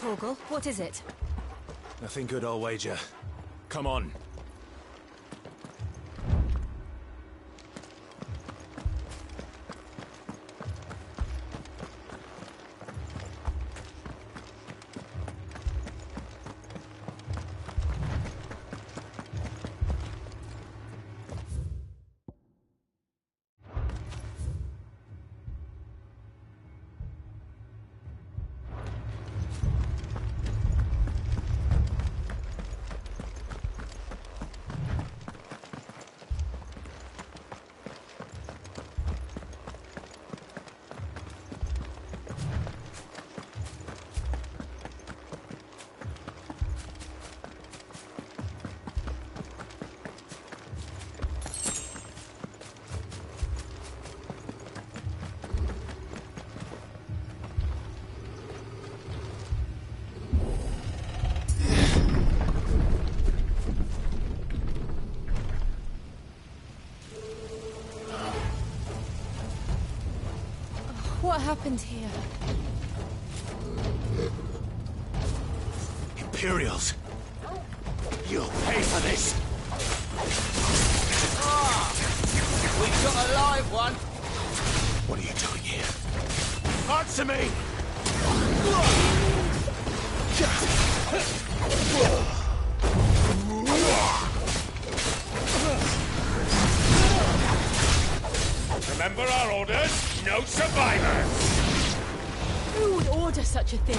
Torgal, what is it? Nothing good, I'll wager. Come on. What happened here? Imperials! You'll pay for this! Ah! We've got a live one! What are you doing here? Answer me! Remember our orders? No survivors! Who would order such a thing?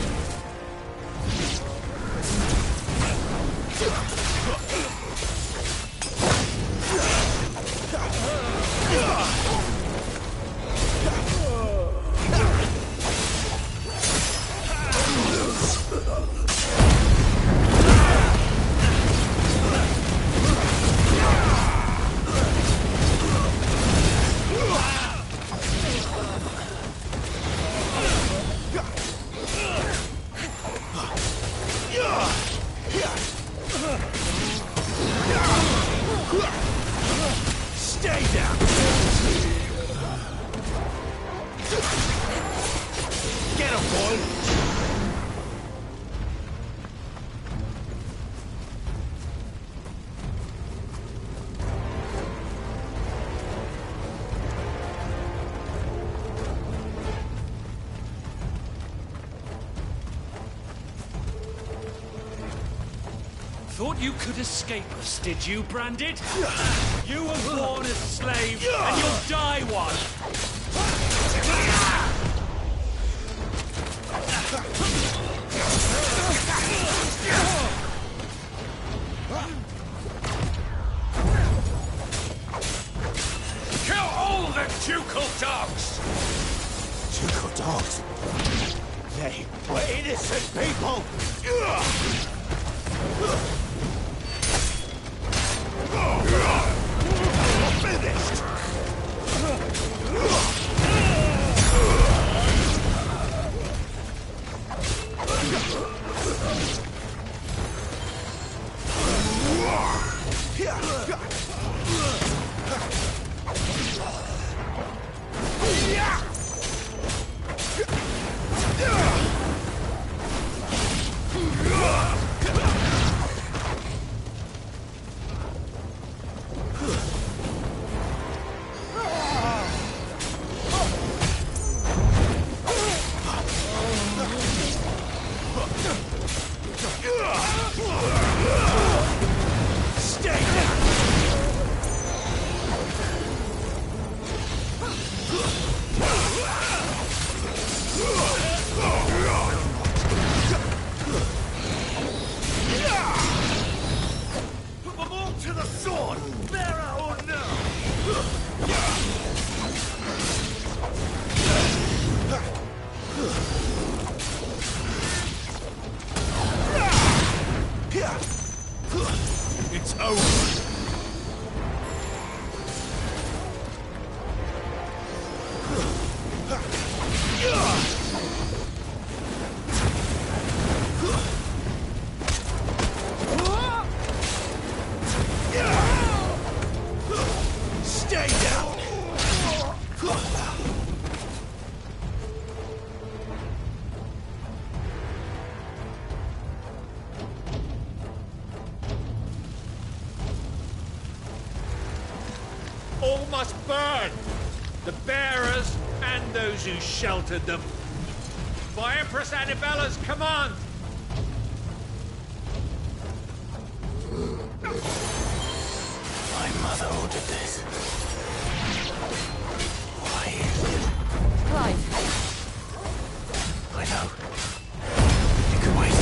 Stay down! Get him, boy! Thought you could escape us, did you, Branded? You were born a slave, and you'll die one! Kill all the ducal dogs! Ducal dogs? They were innocent people! Finished! It's over. Stay down. All must burn! The bearers and those who sheltered them. By Empress Annibella's command! My mother ordered this. Why? Clive, I know. You can wait.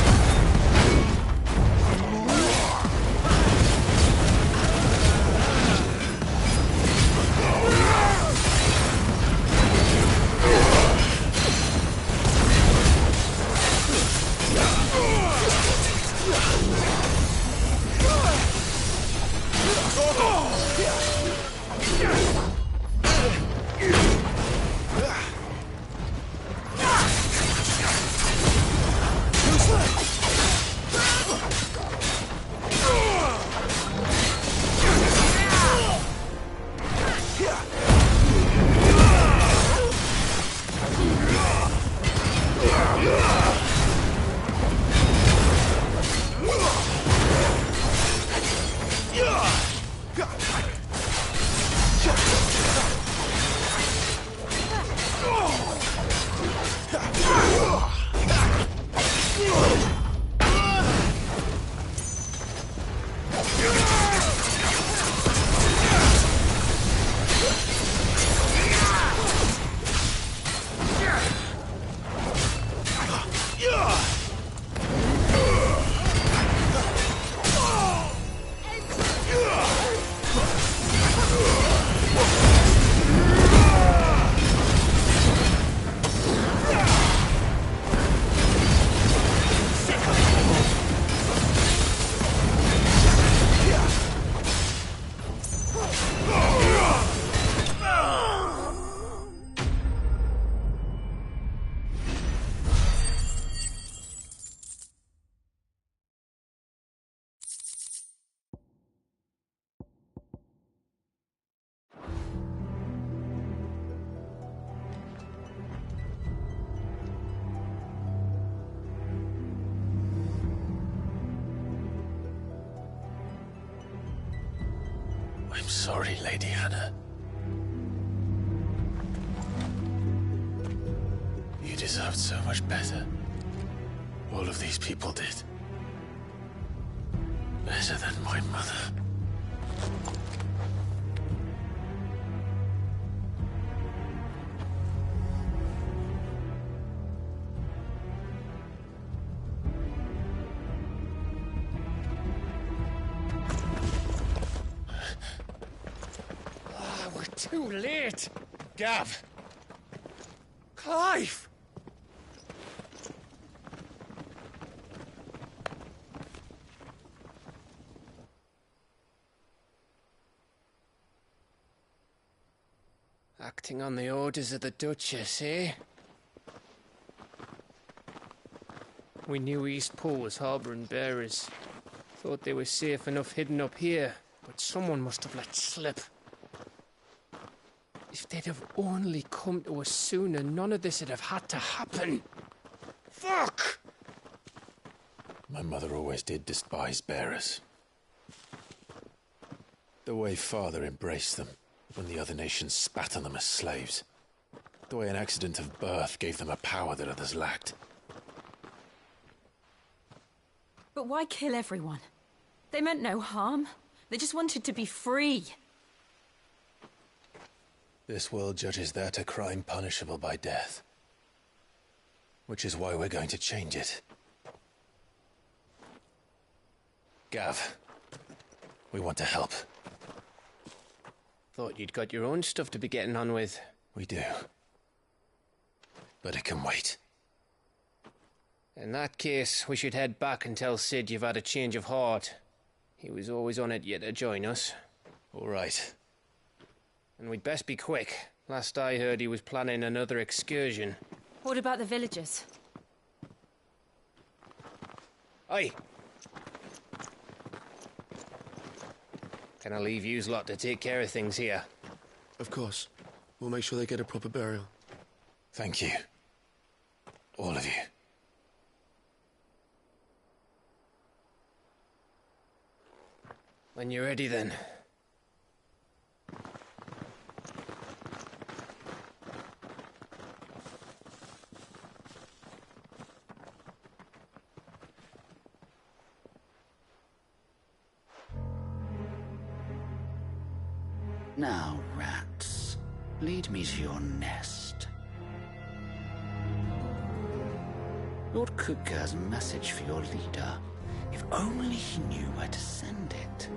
I'm sorry, Lady Hannah. You deserved so much better. All of these people did. Better than my mother. Too late! Gav! Clive! Acting on the orders of the Duchess, eh? We knew East Pool was harbouring bearers. Thought they were safe enough hidden up here, but someone must have let slip. If they'd have only come to us sooner, none of this would have had to happen. Fuck! My mother always did despise bearers. The way Father embraced them when the other nations spat on them as slaves. The way an accident of birth gave them a power that others lacked. but why kill everyone? They meant no harm. They just wanted to be free. This world judges that a crime punishable by death. Which is why we're going to change it. Gav, we want to help. Thought you'd got your own stuff to be getting on with. We do. But it can wait. In that case, we should head back and tell Sid you've had a change of heart. He was always on it yet to join us. All right. And we'd best be quick. Last I heard, he was planning another excursion. What about the villagers? Aye. Can I leave yous lot to take care of things here? Of course. We'll make sure they get a proper burial. Thank you. All of you. When you're ready, then. Now, rats, lead me to your nest. Lord Kupka has a message for your leader. If only he knew where to send it.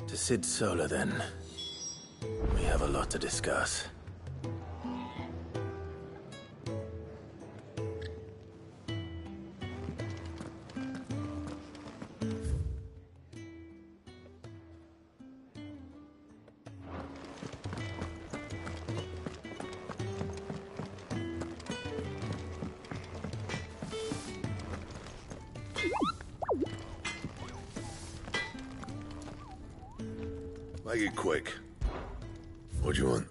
To Sid Solar, then. We have a lot to discuss. Make it quick. What do you want?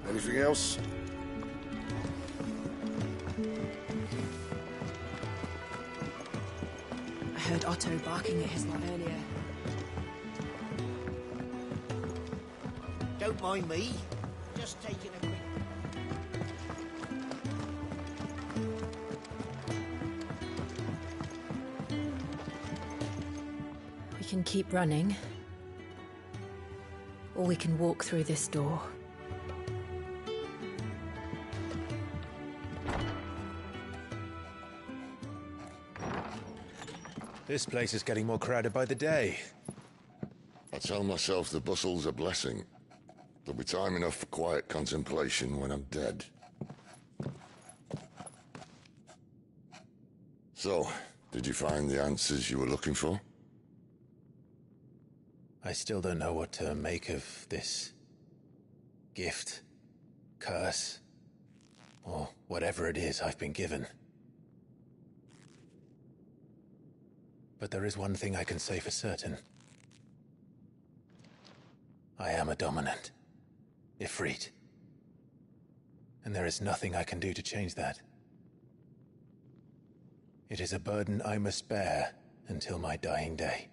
Anything else? I heard Otto barking at his lot earlier. Don't mind me. Just taking a quick... We can keep running, or we can walk through this door. This place is getting more crowded by the day. I tell myself the bustle's a blessing. There'll be time enough for quiet contemplation when I'm dead. So, did you find the answers you were looking for? I still don't know what to make of this gift, curse, or whatever it is I've been given. But there is one thing I can say for certain. I am a dominant. Ifrit. And there is nothing I can do to change that. It is a burden I must bear until my dying day.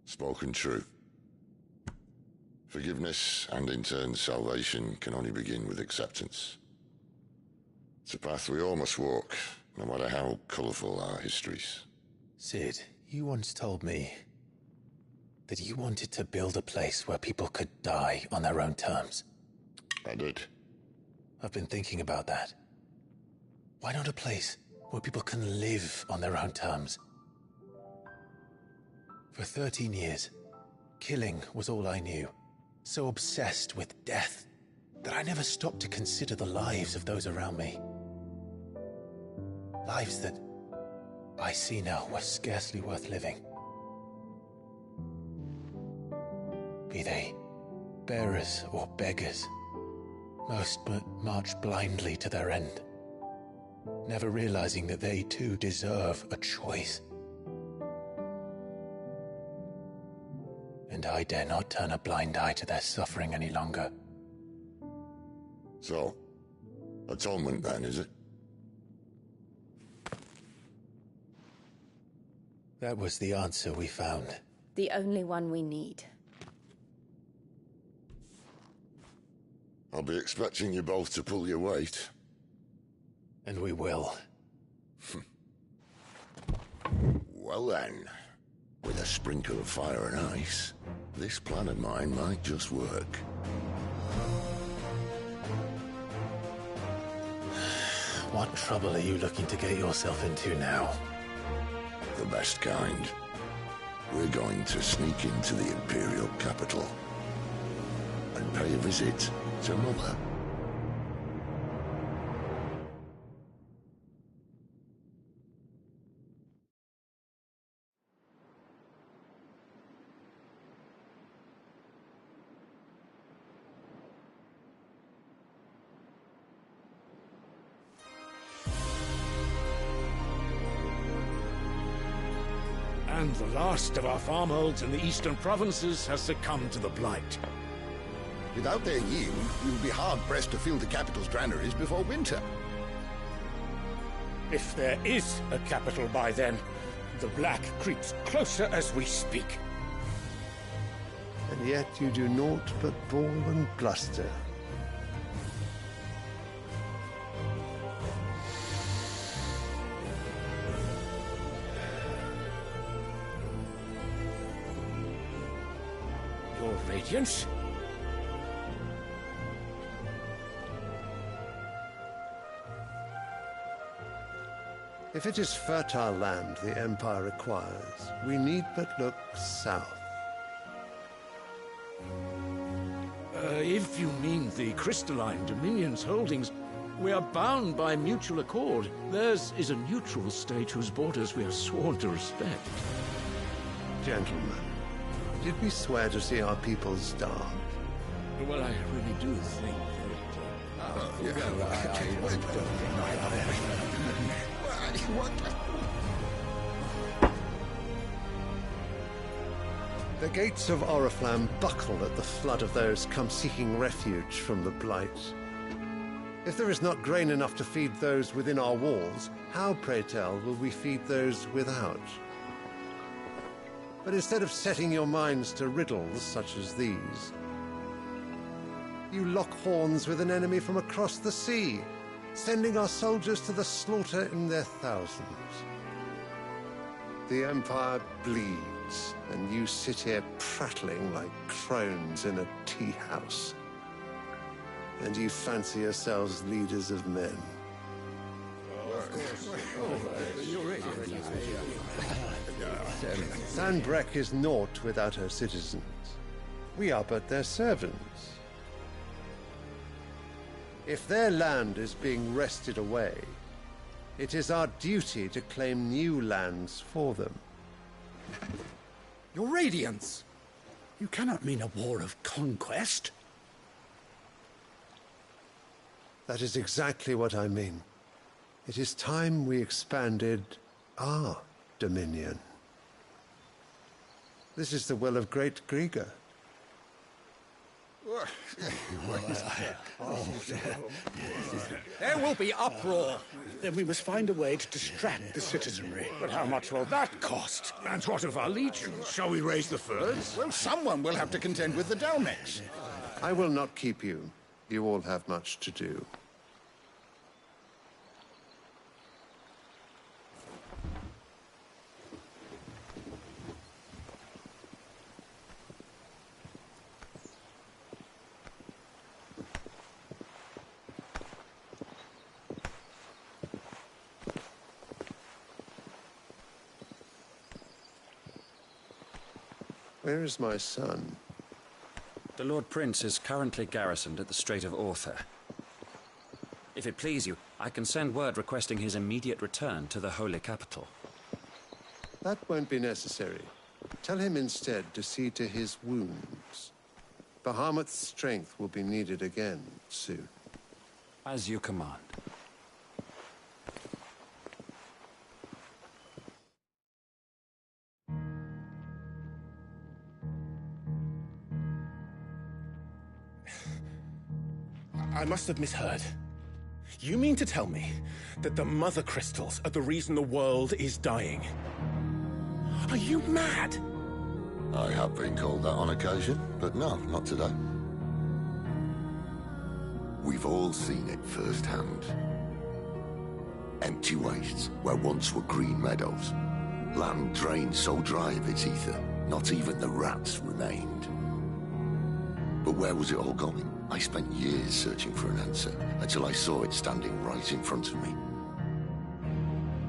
Spoken true. Forgiveness and in turn salvation can only begin with acceptance. It's a path we all must walk, no matter how colourful our histories. Sid, you once told me that you wanted to build a place where people could die on their own terms. I did. I've been thinking about that. Why not a place where people can live on their own terms? For 13 years, killing was all I knew. So obsessed with death that I never stopped to consider the lives of those around me. Lives that I see now were scarcely worth living. Be they bearers or beggars, most march blindly to their end, never realizing that they too deserve a choice. And I dare not turn a blind eye to their suffering any longer. So, atonement then, is it? That was the answer we found. The only one we need. I'll be expecting you both to pull your weight. And we will. Well then, with a sprinkle of fire and ice, this plan of mine might just work. What trouble are you looking to get yourself into now? The best kind. We're going to sneak into the Imperial capital and pay a visit to Mother. And the last of our farmholds in the eastern provinces has succumbed to the blight. Without their yield, we will be hard-pressed to fill the capital's granaries before winter. If there is a capital by then, the black creeps closer as we speak. And yet you do naught but bawl and bluster. Your Radiance? If it is fertile land the Empire requires, we need but look south. If you mean the crystalline Dominion's holdings, we are bound by mutual accord. Theirs is a neutral state whose borders we are sworn to respect. Gentlemen, did we swear to see our people starve? Well, I really do think The gates of Oriflamme buckle at the flood of those come seeking refuge from the blight. If there is not grain enough to feed those within our walls, how, pray tell, will we feed those without? But instead of setting your minds to riddles such as these, you lock horns with an enemy from across the sea, sending our soldiers to the slaughter in their thousands. The Empire bleeds, and you sit here prattling like crones in a tea house. And you fancy yourselves leaders of men. Sanbreque is naught without her citizens. We are but their servants. If their land is being wrested away, it is our duty to claim new lands for them. Your Radiance! You cannot mean a war of conquest. That is exactly what I mean. It is time we expanded our dominion. This is the will of great Grieger. There will be uproar. Then we must find a way to distract the citizenry. But how much will that cost? And what of our legions? Shall we raise the furs? Well, someone will have to contend with the Dalmex. I will not keep you. You all have much to do. Where is my son? The Lord Prince is currently garrisoned at the Strait of Arthur. If it please you, I can send word requesting his immediate return to the Holy Capital. That won't be necessary. Tell him instead to see to his wounds. Bahamut's strength will be needed again soon. As you command. I must have misheard. You mean to tell me that the Mother Crystals are the reason the world is dying? Are you mad? I have been called that on occasion, but no, not today. We've all seen it firsthand. Empty wastes where once were green meadows. Land drained so dry of its ether, not even the rats remained. But where was it all going? I spent years searching for an answer, until I saw it standing right in front of me.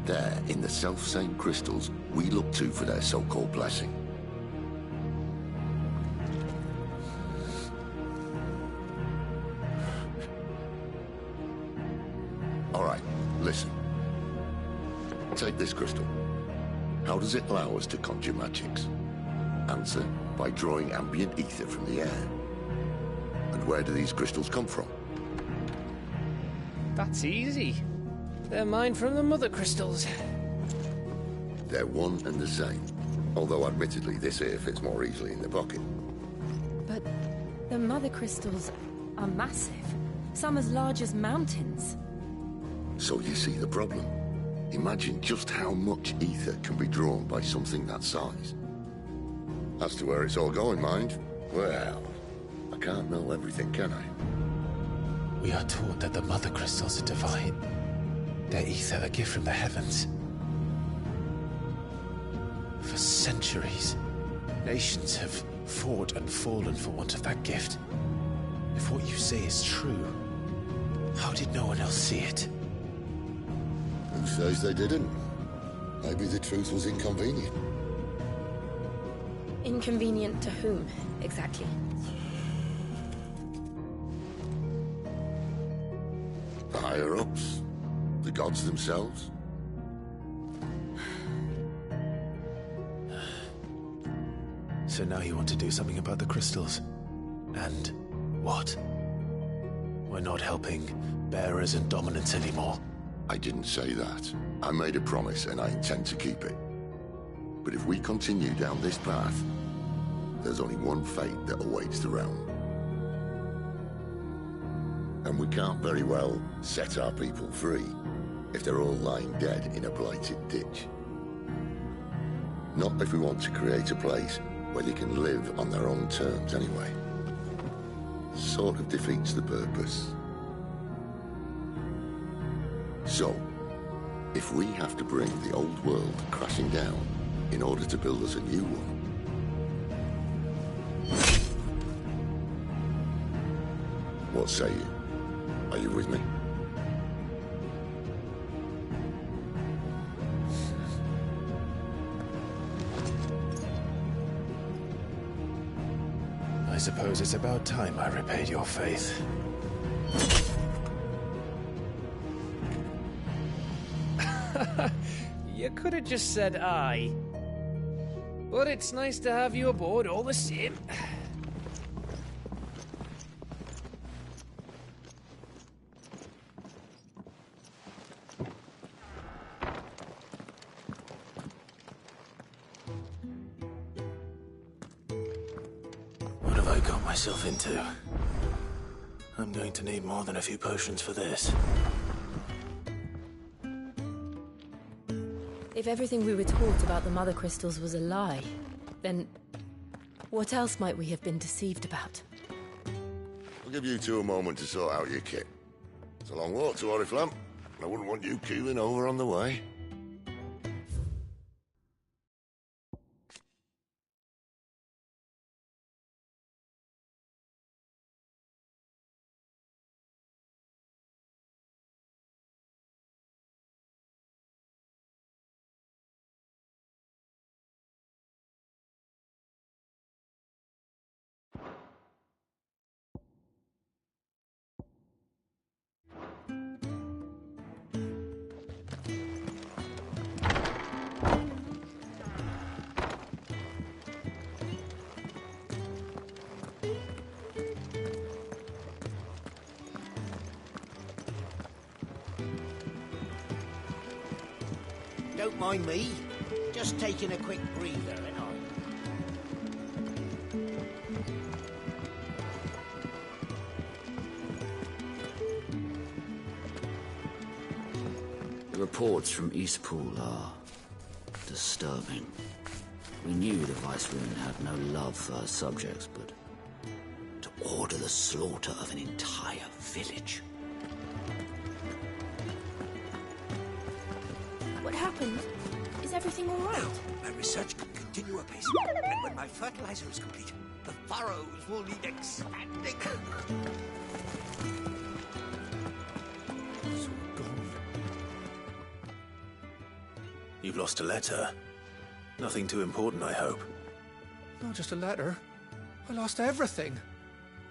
They're in the self-same crystals we look to for their so-called blessing. All right, listen. Take this crystal. How does it allow us to conjure magics? Answer, by drawing ambient ether from the air. And where do these crystals come from? That's easy. They're mine from the mother crystals. They're one and the same. Although admittedly this here fits more easily in the pocket. But the mother crystals are massive. Some as large as mountains. So you see the problem. Imagine just how much ether can be drawn by something that size. As to where it's all going, mind, well, I can't know everything, can I? We are taught that the mother crystals are divine. Their ether a gift from the heavens. For centuries, nations have fought and fallen for want of that gift. If what you say is true, how did no one else see it? Who says they didn't? Maybe the truth was inconvenient. Inconvenient to whom, exactly? The higher-ups? The gods themselves? So now you want to do something about the crystals? And what? We're not helping bearers and dominants anymore. I didn't say that. I made a promise and I intend to keep it. But if we continue down this path, there's only one fate that awaits the realm. And we can't very well set our people free if they're all lying dead in a blighted ditch. Not if we want to create a place where they can live on their own terms anyway. Sort of defeats the purpose. So, if we have to bring the old world crashing down in order to build us a new one, what say you? Are you with me? I suppose it's about time I repaid your faith. You could have just said aye. But it's nice to have you aboard all the same. What have I got myself into? I'm going to need more than a few potions for this. If everything we were taught about the mother crystals was a lie, then what else might we have been deceived about? I'll give you two a moment to sort out your kit. It's a long walk to Oriflamme, and I wouldn't want you keeling over on the way. Don't mind me. Just taking a quick breather, ain't I? The reports from Eastpool are disturbing. We knew the Viceroon had no love for her subjects, but to order the slaughter of an entire village. What happened? Is everything all right? My research can continue apace, and when my fertilizer is complete, the furrows will need expanding. You've lost a letter. Nothing too important, I hope. Not just a letter. I lost everything.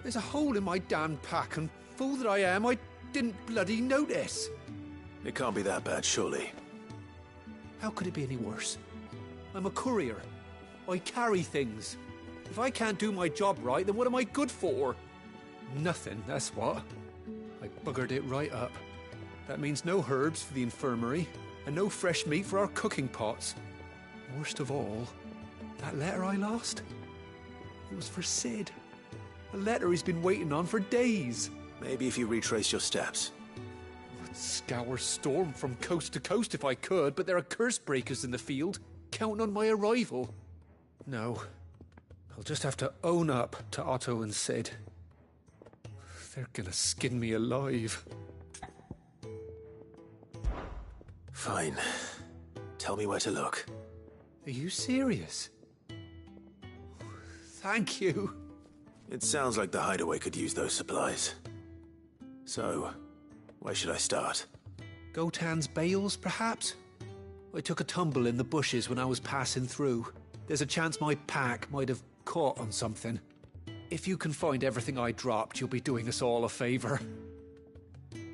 There's a hole in my damned pack, and fool that I am, I didn't bloody notice. It can't be that bad, surely. How could it be any worse? I'm a courier. I carry things. If I can't do my job right, then what am I good for? Nothing, that's what. I buggered it right up. That means no herbs for the infirmary, and no fresh meat for our cooking pots. Worst of all, that letter I lost? It was for Sid. A letter he's been waiting on for days. Maybe if you retrace your steps. I'd scour Storm from coast to coast if I could, but there are curse breakers in the field, counting on my arrival. No. I'll just have to own up to Otto and Sid. They're gonna skin me alive. Fine. Tell me where to look. Are you serious? Thank you. It sounds like the hideaway could use those supplies. So, where should I start? Gotan's bales, perhaps? I took a tumble in the bushes when I was passing through. There's a chance my pack might have caught on something. If you can find everything I dropped, you'll be doing us all a favor.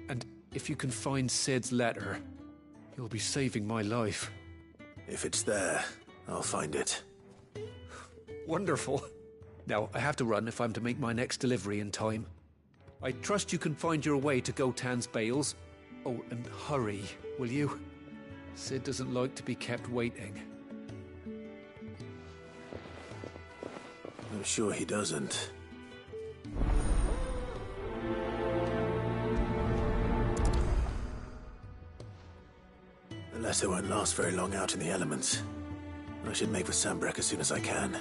And if you can find Sid's letter, you'll be saving my life. If it's there, I'll find it. Wonderful. Now, I have to run if I'm to make my next delivery in time. I trust you can find your way to Gotan's bales. Oh, and hurry, will you? Sid doesn't like to be kept waiting. I'm sure he doesn't. The letter won't last very long out in the elements. I should make for Sambrek as soon as I can.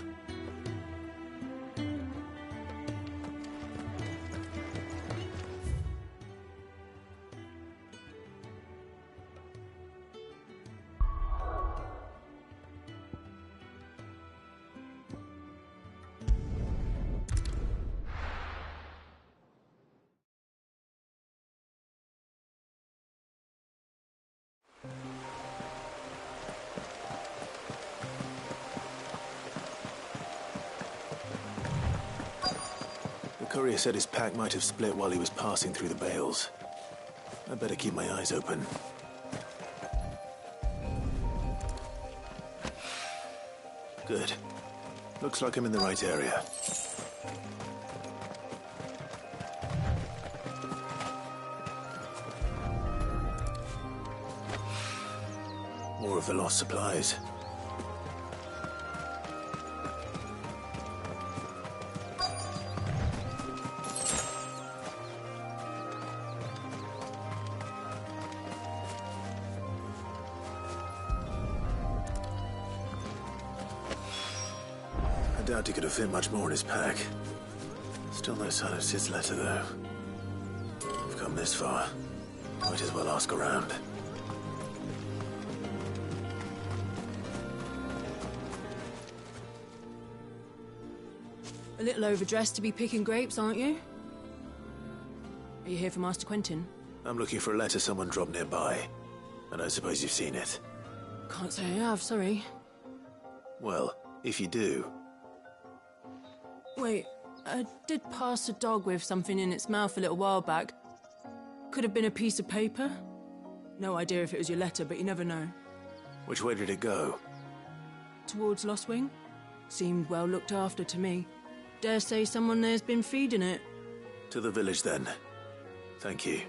The courier said his pack might have split while he was passing through the bales. I'd better keep my eyes open. Good. Looks like I'm in the right area. More of the lost supplies. I doubt he could have fit much more in his pack. Still no sign of Sid's letter, though. We've come this far. Might as well ask around. A little overdressed to be picking grapes, aren't you? Are you here for Master Quentin? I'm looking for a letter someone dropped nearby. I don't suppose you've seen it. Can't say I have, sorry. Well, if you do... Wait, I did pass a dog with something in its mouth a little while back. Could have been a piece of paper. No idea if it was your letter, but you never know. Which way did it go? Towards Lost Wing? Seemed well looked after to me. Dare say someone there's been feeding it. To the village, then. Thank you.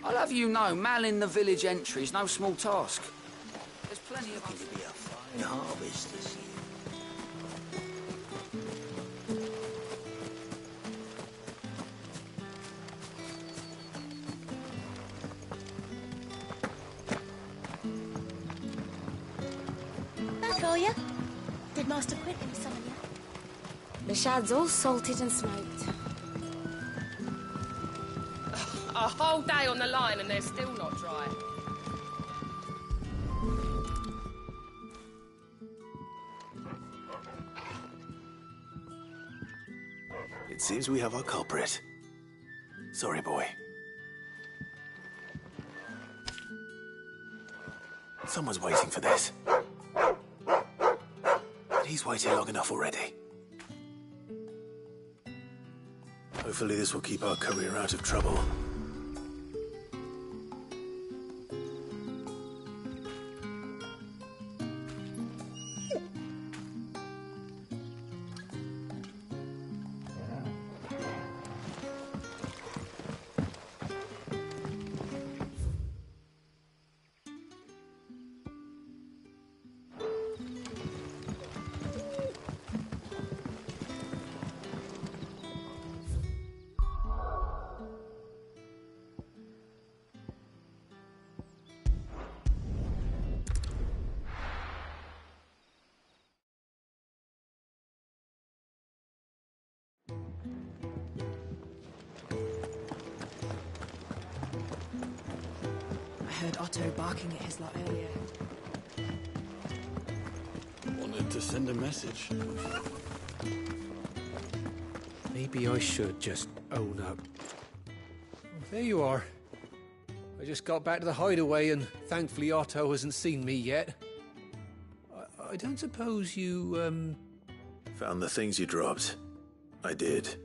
I'll have you know, malling the village entry is no small task. There's plenty of... Going to be a fine harvest this year. for you. Did Master Quentin summon you? The shad's all salted and smoked. A whole day on the line and they're still not dry. It seems we have our culprit. Sorry, boy. Someone's waiting for this. But he's waited long enough already. Hopefully this will keep our career out of trouble. I heard Otto barking at his lot earlier. Wanted to send a message. Maybe I should just own up. There you are. I just got back to the hideaway and thankfully Otto hasn't seen me yet. I don't suppose you, Found the things you dropped. I did.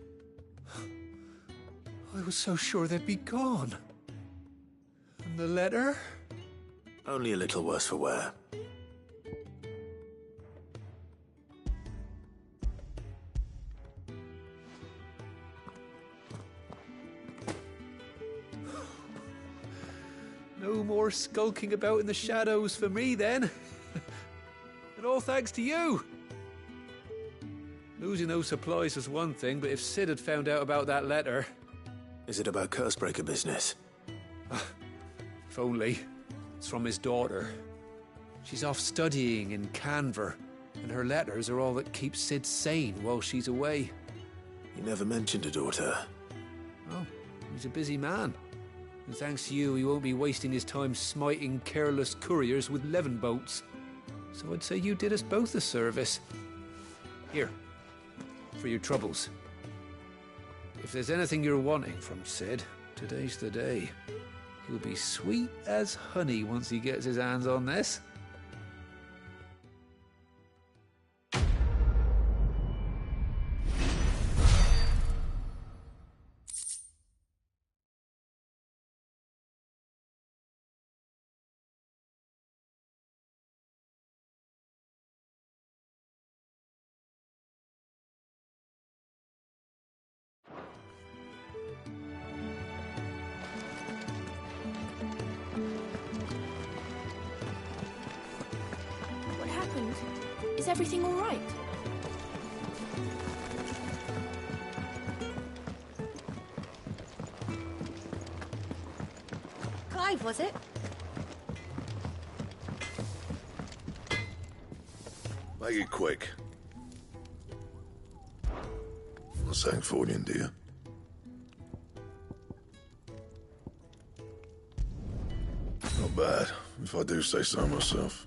I was so sure they'd be gone. And the letter? Only a little worse for wear. No more skulking about in the shadows for me, then. And all thanks to you. Losing those supplies was one thing, but if Sid had found out about that letter... Is it about Cursebreaker business? If only. It's from his daughter. She's off studying in Canver, and her letters are all that keeps Sid sane while she's away. He never mentioned a daughter. Oh, he's a busy man. And thanks to you, he won't be wasting his time smiting careless couriers with levin bolts. So I'd say you did us both a service. Here, for your troubles. If there's anything you're wanting from Sid, today's the day. He'll be sweet as honey once he gets his hands on this. Is everything all right? Clive, was it? Make it quick. Not saying Fordian, do you? Not bad, if I do say so myself.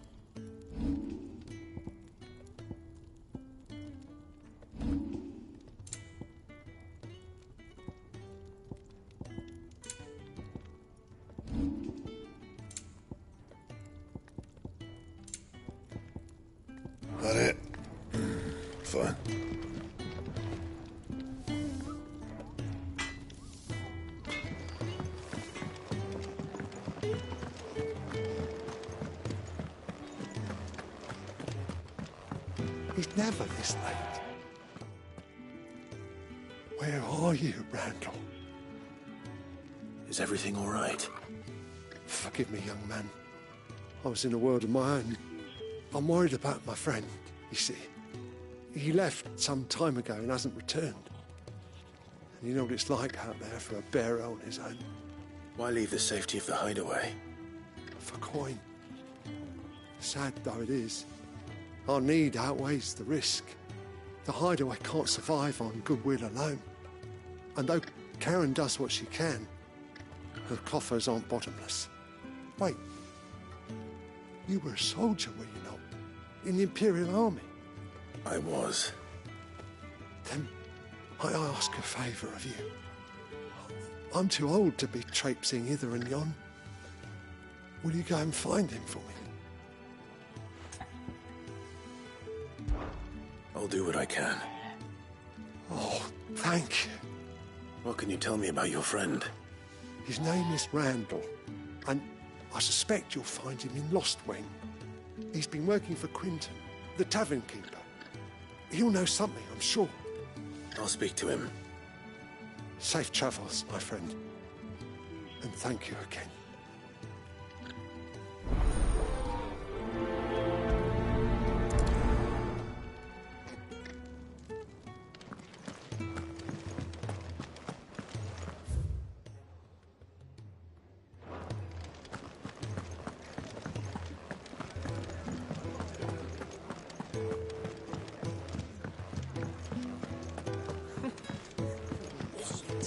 That it? Fine. He's never this late. Where are you, Randall? Is everything all right? Forgive me, young man. I was in a world of my own. I'm worried about my friend, you see. He left some time ago and hasn't returned. And you know what it's like out there for a bearer on his own. Why leave the safety of the hideaway? For coin. Sad though it is, Our need outweighs the risk. The hideaway can't survive on goodwill alone. And though Karen does what she can, her coffers aren't bottomless. Wait. You were a soldier, were you not? In the Imperial Army? I was. Then I ask a favour of you. I'm too old to be traipsing hither and yon. Will you go and find him for me? I'll do what I can. Oh, thank you. What can you tell me about your friend? His name is Randall, and I suspect you'll find him in Lost Wing. He's been working for Quinton, the tavern keeper. He'll know something, I'm sure. I'll speak to him. Safe travels, my friend. And thank you again.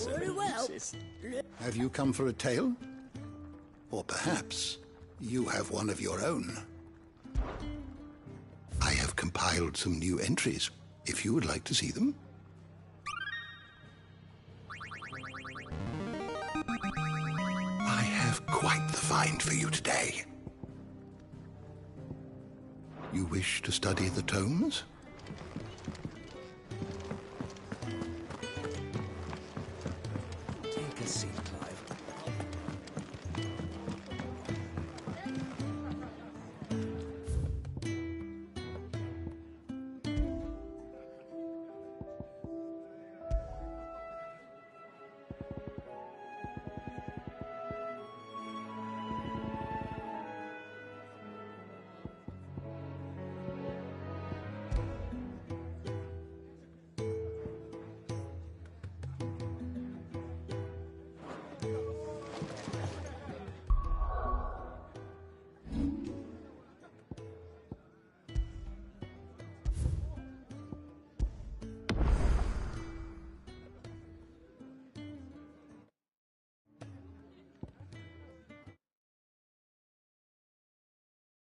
Very well. Have you come for a tale? Or perhaps you have one of your own? I have compiled some new entries, if you would like to see them. I have quite the find for you today. You wish to study the tomes?